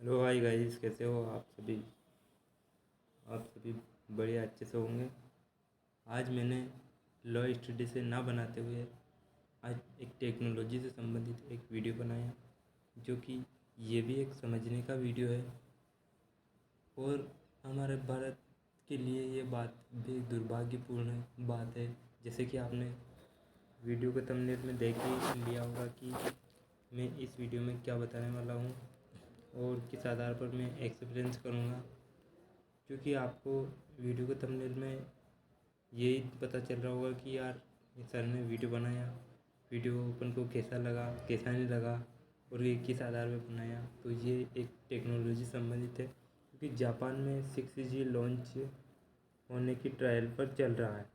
Hello hi guys, कैसे हो आप सभी बढ़िया अच्छे से होंगे। आज मैंने लॉ स्टडी से ना बनाते हुए आज एक टेक्नोलॉजी से संबंधित एक वीडियो बनाया, जो कि ये भी एक समझने का वीडियो है। और हमारे भारत के लिए ये बात भी दुर्भाग्यपूर्ण बात है। जैसे कि आपने वीडियो के थंबनेल में देख ही लिया होगा कि मैं इस वीडियो में क्या बताने वाला हूँ और किस आधार पर मैं एक्सपीरियंस करूँगा। क्योंकि आपको वीडियो के थंबनेल में यही पता चल रहा होगा कि यार ये सर ने वीडियो बनाया, वीडियो अपन को कैसा लगा कैसा नहीं लगा और ये किस आधार पर बनाया। तो ये एक टेक्नोलॉजी संबंधित है, क्योंकि जापान में 6G लॉन्च होने की ट्रायल पर चल रहा है।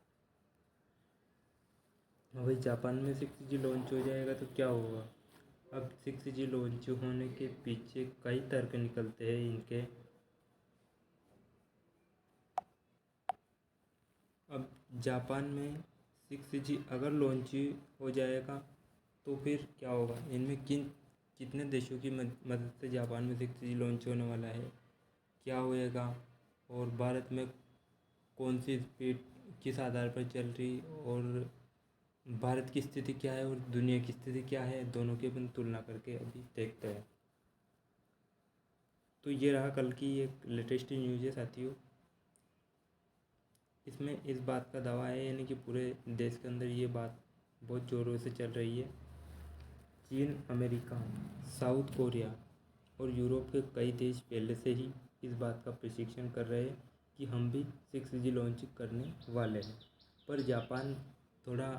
भाई जापान में 6G लॉन्च हो जाएगा तो क्या होगा। अब 6G लॉन्च होने के पीछे कई तर्क निकलते हैं इनके। अब जापान में 6G अगर लॉन्च हो जाएगा तो फिर क्या होगा। इनमें कितने देशों की मदद से जापान में 6G लॉन्च होने वाला है, क्या होएगा, और भारत में कौन सी स्पीड किस आधार पर चल रही, और भारत की स्थिति क्या है और दुनिया की स्थिति क्या है, दोनों की अपन तुलना करके अभी देखते हैं। तो ये रहा कल की एक लेटेस्ट न्यूज़ है साथियों। इसमें इस बात का दावा है, यानी कि पूरे देश के अंदर ये बात बहुत ज़ोरों से चल रही है। चीन, अमेरिका, साउथ कोरिया और यूरोप के कई देश पहले से ही इस बात का प्रशिक्षण कर रहे हैं कि हम भी 6G लॉन्च करने वाले हैं। पर जापान थोड़ा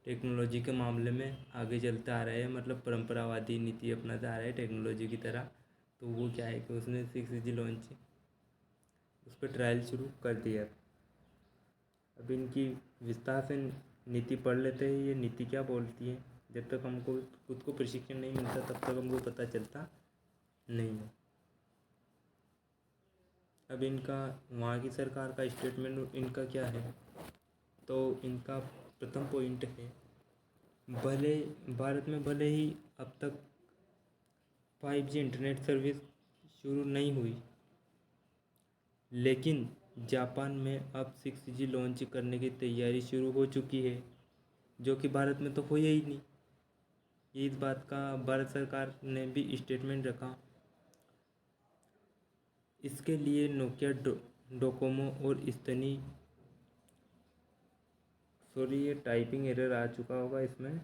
टेक्नोलॉजी के मामले में आगे चलता आ रहा है, मतलब परंपरावादी नीति अपनाता आ रहा है टेक्नोलॉजी की तरह। तो वो क्या है कि उसने 6G लॉन्च उस पर ट्रायल शुरू कर दिया। अब इनकी विस्तार से नीति पढ़ लेते हैं, ये नीति क्या बोलती है। जब तक हमको खुद को प्रशिक्षण नहीं मिलता तब तक हमको पता चलता नहीं है। अब इनका वहाँ की सरकार का स्टेटमेंट इनका क्या है, तो इनका प्रथम पॉइंट है, भले भारत में भले ही अब तक 5G इंटरनेट सर्विस शुरू नहीं हुई, लेकिन जापान में अब 6G लॉन्च करने की तैयारी शुरू हो चुकी है, जो कि भारत में तो हो ही नहीं। इस बात का भारत सरकार ने भी स्टेटमेंट रखा। इसके लिए नोकिया, डोकोमो और स्तनी, सॉरी ये टाइपिंग एरर आ चुका होगा इसमें,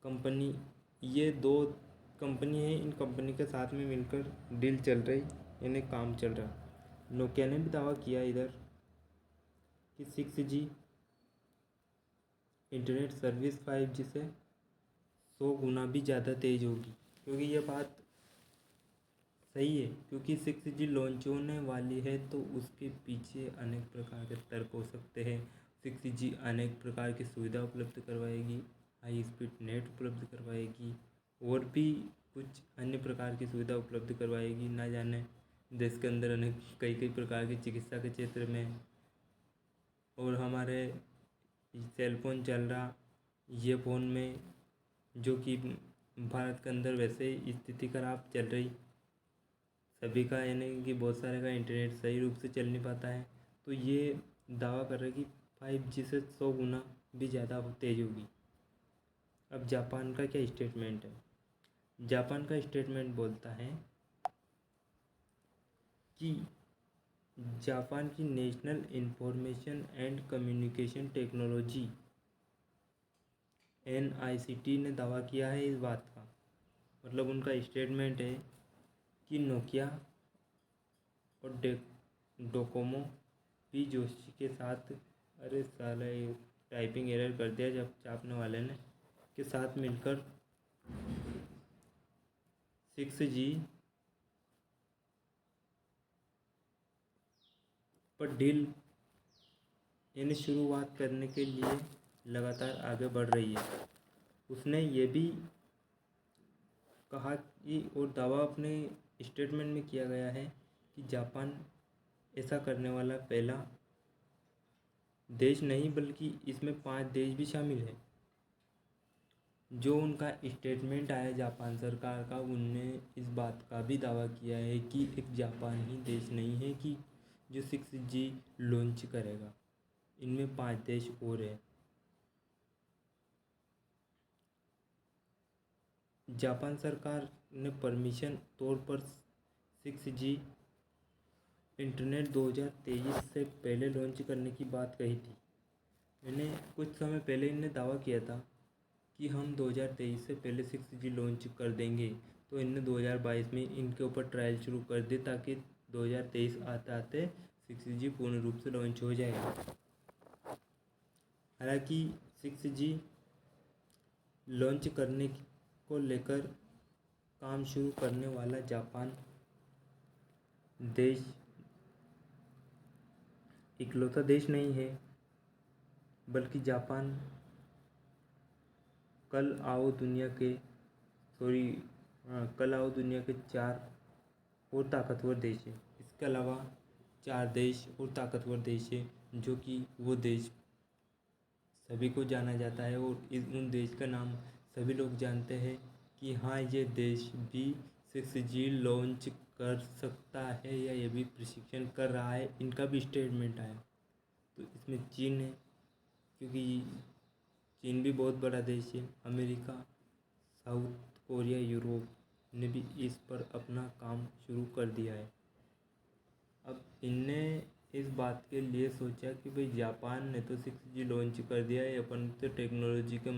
कंपनी, ये दो कंपनी है, इन कंपनी के साथ में मिलकर डील चल रही, यानी काम चल रहा। नोकिया ने भी दावा किया इधर कि 6G इंटरनेट सर्विस 5G से 100 गुना भी ज़्यादा तेज़ होगी। क्योंकि ये बात सही है, क्योंकि 6G लॉन्च होने वाली है तो उसके पीछे अनेक प्रकार के तर्क हो सकते हैं। 6G अनेक प्रकार की सुविधा उपलब्ध करवाएगी, हाई स्पीड नेट उपलब्ध करवाएगी और भी कुछ अन्य प्रकार की सुविधा उपलब्ध करवाएगी। ना जाने देश के अंदर अनेक कई प्रकार की चिकित्सा के क्षेत्र में, और हमारे सेलफोन चल रहा, ये फ़ोन में जो कि भारत के अंदर वैसे ही स्थिति खराब चल रही सभी का, यानी कि बहुत सारे का इंटरनेट सही रूप से चल नहीं पाता है। तो ये दावा कर रहे हैं कि 5G से 100 गुना भी ज़्यादा तेज़ होगी। अब जापान का क्या स्टेटमेंट है। जापान का स्टेटमेंट बोलता है कि जापान की national information and communication technology NICT ने दावा किया है इस बात का। मतलब उनका स्टेटमेंट है कि नोकिया और डोकोमो पी जोशी के साथ, अरे साला ये टाइपिंग एरर कर दिया जब छापने वाले ने, के साथ मिलकर 6G पर डील यानी शुरुआत करने के लिए लगातार आगे बढ़ रही है। उसने ये भी कहा कि, और दावा अपने स्टेटमेंट में किया गया है कि जापान ऐसा करने वाला पहला देश नहीं, बल्कि इसमें 5 देश भी शामिल है। जो उनका स्टेटमेंट आया जापान सरकार का, उनने इस बात का भी दावा किया है कि एक जापान ही देश नहीं है कि जो 6G लॉन्च करेगा, इनमें 5 देश और हैं। जापान सरकार ने परमिशन तौर पर 6G इंटरनेट 2023 से पहले लॉन्च करने की बात कही थी। मैंने कुछ समय पहले इनने दावा किया था कि हम 2023 से पहले 6G लॉन्च कर देंगे, तो इनने 2022 में इनके ऊपर ट्रायल शुरू कर दी ताकि 2023 आते आते 6G पूर्ण रूप से लॉन्च हो जाएगा। हालांकि 6G लॉन्च करने को लेकर काम शुरू करने वाला जापान देश इकलौता देश नहीं है, बल्कि जापान कल आओ दुनिया के 4 और ताकतवर देश है। इसके अलावा 4 देश और ताकतवर देश है, जो कि वो देश सभी को जाना जाता है और उन देश का नाम सभी लोग जानते हैं कि हाँ, ये देश भी 6G लॉन्च कर सकता है या ये भी प्रशिक्षण कर रहा है। इनका भी स्टेटमेंट आया। तो इसमें चीन है, क्योंकि चीन भी बहुत बड़ा देश है। अमेरिका, साउथ कोरिया, यूरोप ने भी इस पर अपना काम शुरू कर दिया है। अब इनने इस बात के लिए सोचा कि भाई जापान ने तो 6G लॉन्च कर दिया है, अपन तो टेक्नोलॉजी के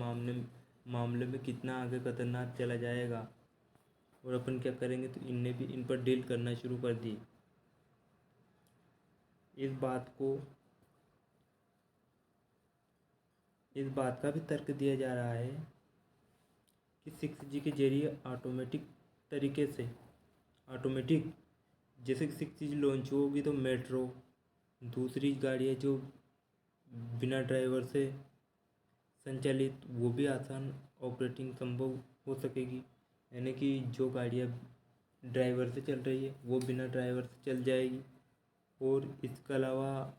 मामले में कितना आगे खतरनाक चला जाएगा और अपन क्या करेंगे। तो इनने भी इन पर डील करना शुरू कर दी। इस बात का भी तर्क दिया जा रहा है कि 6G के जरिए ऑटोमेटिक जैसे कि 6G लॉन्च होगी तो मेट्रो, दूसरी गाड़ियाँ जो बिना ड्राइवर से संचालित, वो भी आसान ऑपरेटिंग संभव हो सकेगी। यानी कि जो गाड़ियाँ ड्राइवर से चल रही है वो बिना ड्राइवर से चल जाएगी। और इसके अलावा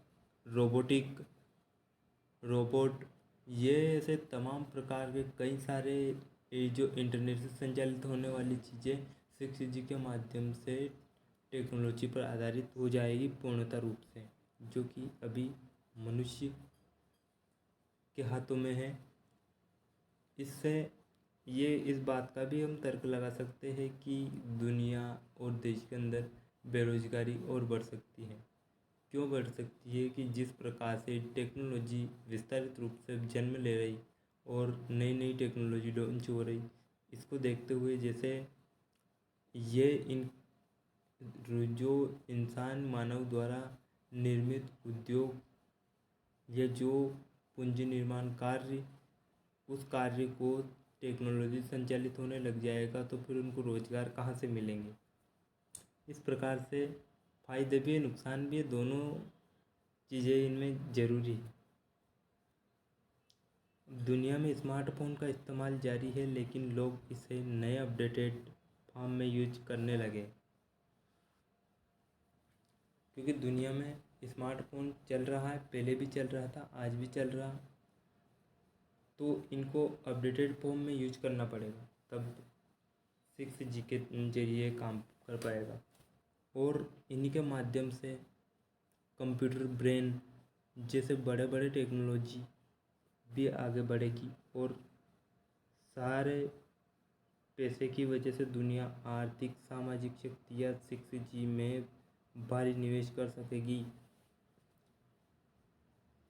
रोबोट, ये ऐसे तमाम प्रकार के कई सारे जो इंटरनेट से संचालित होने वाली चीज़ें 6G के माध्यम से टेक्नोलॉजी पर आधारित हो जाएगी पूर्णतः रूप से, जो कि अभी मनुष्य के हाथों में है। इससे इस बात का भी हम तर्क लगा सकते हैं कि दुनिया और देश के अंदर बेरोजगारी और बढ़ सकती है। क्यों बढ़ सकती है कि जिस प्रकार से टेक्नोलॉजी विस्तारित रूप से जन्म ले रही और नई नई टेक्नोलॉजी लॉन्च हो रही, इसको देखते हुए जैसे ये इन जो इंसान मानव द्वारा निर्मित उद्योग या जो पूंजी निर्माण कार्य, उस कार्य को टेक्नोलॉजी संचालित होने लग जाएगा, तो फिर उनको रोजगार कहाँ से मिलेंगे। इस प्रकार से फ़ायदे भी है, नुकसान भी है, दोनों चीज़ें इनमें ज़रूरी है। दुनिया में स्मार्टफोन का इस्तेमाल जारी है, लेकिन लोग इसे नए अपडेटेड फॉर्म में यूज करने लगे, क्योंकि दुनिया में स्मार्टफोन चल रहा है, पहले भी चल रहा था, आज भी चल रहा, तो इनको अपडेटेड फॉर्म में यूज करना पड़ेगा, तब 6G के जरिए काम कर पाएगा। और इन्हीं के माध्यम से कंप्यूटर ब्रेन जैसे बड़े बड़े टेक्नोलॉजी भी आगे बढ़ेगी और सारे पैसे की वजह से दुनिया आर्थिक सामाजिक शक्तियाँ 6G में भारी निवेश कर सकेगी।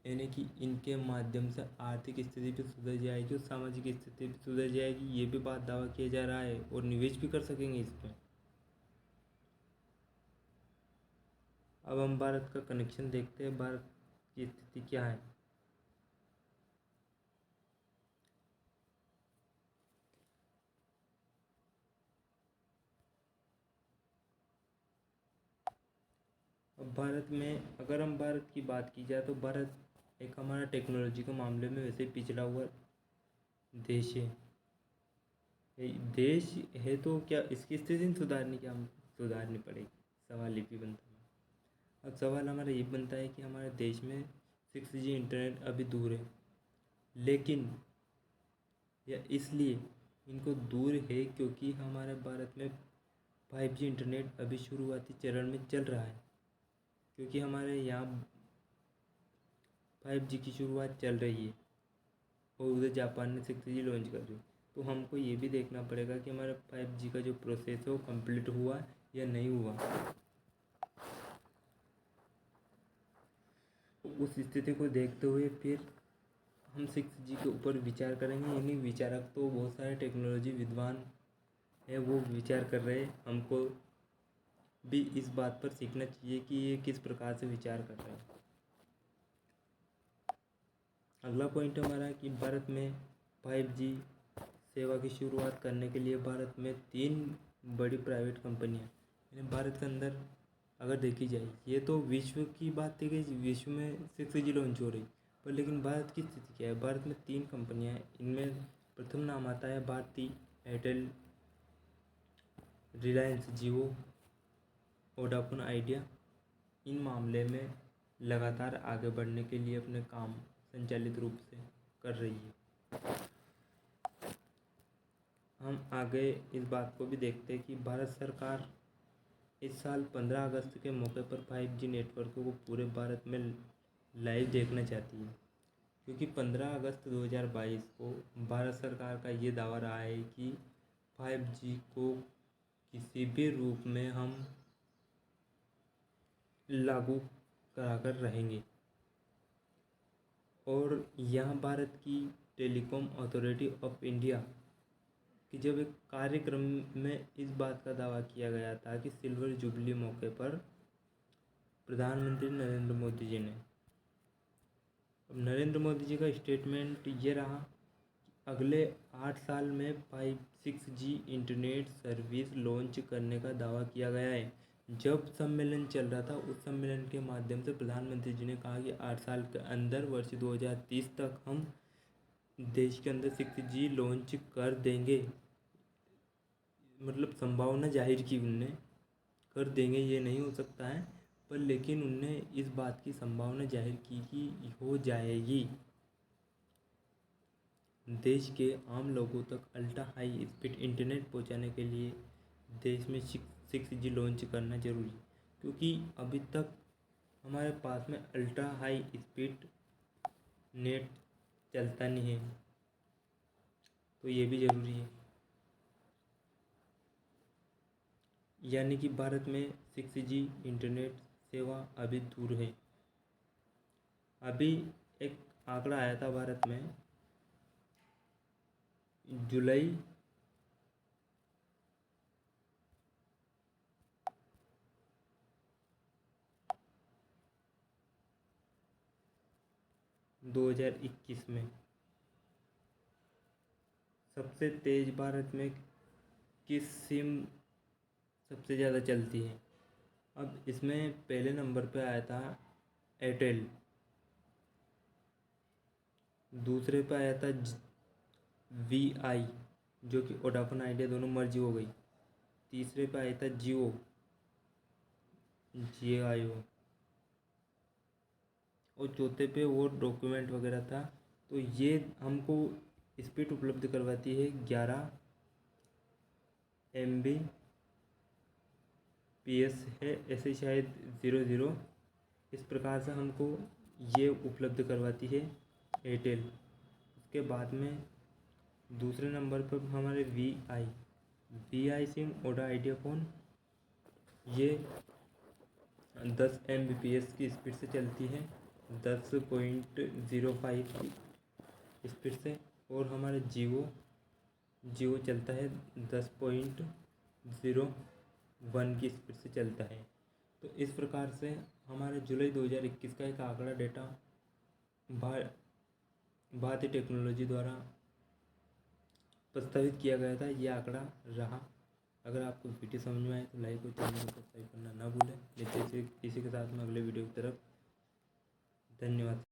यानी कि इनके माध्यम से आर्थिक स्थिति भी सुधर जाएगी और सामाजिक स्थिति भी सुधर जाएगी, ये भी बात दावा किया जा रहा है, और निवेश भी कर सकेंगे इसमें। अब हम भारत का कनेक्शन देखते हैं, भारत की स्थिति क्या है। अब भारत में अगर हम भारत की बात की जाए तो भारत एक हमारा टेक्नोलॉजी के मामले में वैसे पिछड़ा हुआ देश है। देश है तो क्या इसकी स्थिति सुधारनी पड़ेगी, सवाल ये भी बनता है। अब सवाल हमारा ये बनता है कि हमारे देश में 6G इंटरनेट अभी दूर है, लेकिन या इसलिए इनको दूर है क्योंकि हमारे भारत में 5G इंटरनेट अभी शुरुआती चरण में चल रहा है, क्योंकि हमारे यहाँ 5G की शुरुआत चल रही है और उधर जापान ने 6G लॉन्च कर दी। तो हमको ये भी देखना पड़ेगा कि हमारा 5G का जो प्रोसेस है वो कंप्लीट हुआ या नहीं हुआ। उस स्थिति को देखते हुए फिर हम 6G के ऊपर विचार करेंगे। यानी विचारक तो बहुत सारे टेक्नोलॉजी विद्वान है, वो विचार कर रहे हैं। हमको भी इस बात पर सीखना चाहिए कि ये किस प्रकार से विचार कर रहे हैं। अगला पॉइंट हमारा है कि भारत में 5G सेवा की शुरुआत करने के लिए भारत में 3 बड़ी प्राइवेट कंपनियां, यानी भारत के अंदर अगर देखी जाए, ये तो विश्व की बात थी कि विश्व में 6G लॉन्च हो रही, पर लेकिन भारत की स्थिति क्या है। भारत में 3 कंपनियां हैं। इनमें प्रथम नाम आता है भारती एयरटेल, रिलायंस जियो, वोडाफोन आइडिया। इन मामले में लगातार आगे बढ़ने के लिए अपने काम संचालित रूप से कर रही है। हम आगे इस बात को भी देखते हैं कि भारत सरकार इस साल 15 अगस्त के मौके पर 5G नेटवर्क को पूरे भारत में लाइव देखना चाहती है, क्योंकि 15 अगस्त 2022 को भारत सरकार का ये दावा रहा है कि 5G को किसी भी रूप में हम लागू कराकर रहेंगे। और यहाँ भारत की टेलीकॉम अथॉरिटी ऑफ इंडिया कि जब एक कार्यक्रम में इस बात का दावा किया गया था कि सिल्वर जुबली मौके पर प्रधानमंत्री नरेंद्र मोदी जी ने, अब नरेंद्र मोदी जी का स्टेटमेंट ये रहा कि अगले 8 साल में 6G इंटरनेट सर्विस लॉन्च करने का दावा किया गया है। जब सम्मेलन चल रहा था, उस सम्मेलन के माध्यम से प्रधानमंत्री जी ने कहा कि 8 साल के अंदर वर्ष 2030 तक हम देश के अंदर 6G लॉन्च कर देंगे। मतलब संभावना जाहिर की उनने, कर देंगे ये नहीं हो सकता है, पर लेकिन उनने इस बात की संभावना जाहिर की कि हो जाएगी। देश के आम लोगों तक अल्ट्रा हाई स्पीड इंटरनेट पहुंचाने के लिए देश में 6G लॉन्च करना जरूरी है, क्योंकि अभी तक हमारे पास में अल्ट्रा हाई स्पीड नेट चलता नहीं है, तो ये भी ज़रूरी है। यानी कि भारत में 6G इंटरनेट सेवा अभी दूर है। अभी एक आंकड़ा आया था भारत में जुलाई 2021 में सबसे तेज भारत में किस सिम सबसे ज़्यादा चलती है। अब इसमें पहले नंबर पे आया था एयरटेल, दूसरे पे आया था VI जो कि वोडाफोन आइडिया दोनों मर्जी हो गई, तीसरे पे आया था जियो और चौथे पे वो डॉक्यूमेंट वगैरह था। तो ये हमको स्पीड उपलब्ध करवाती है 11 Mbps है, ऐसे शायद 00 इस प्रकार से हमको ये उपलब्ध करवाती है एयरटेल। उसके बाद में दूसरे नंबर पर हमारे VI सिम ओडा आइडिया फ़ोन, ये 10 Mbps की स्पीड से चलती है, 10.05 की स्पीड से। और हमारे जियो चलता है 10.01 की स्पीड से चलता है। तो इस प्रकार से हमारे जुलाई 2021 का एक आंकड़ा डेटा भारतीय टेक्नोलॉजी द्वारा प्रस्तावित किया गया था, ये आंकड़ा रहा। अगर आपको वीडियो समझ में आए तो लाइक और चैनल को सब्सक्राइब करना ना भूलें। लेते इसी के साथ में अगले वीडियो की तरफ। धन्यवाद।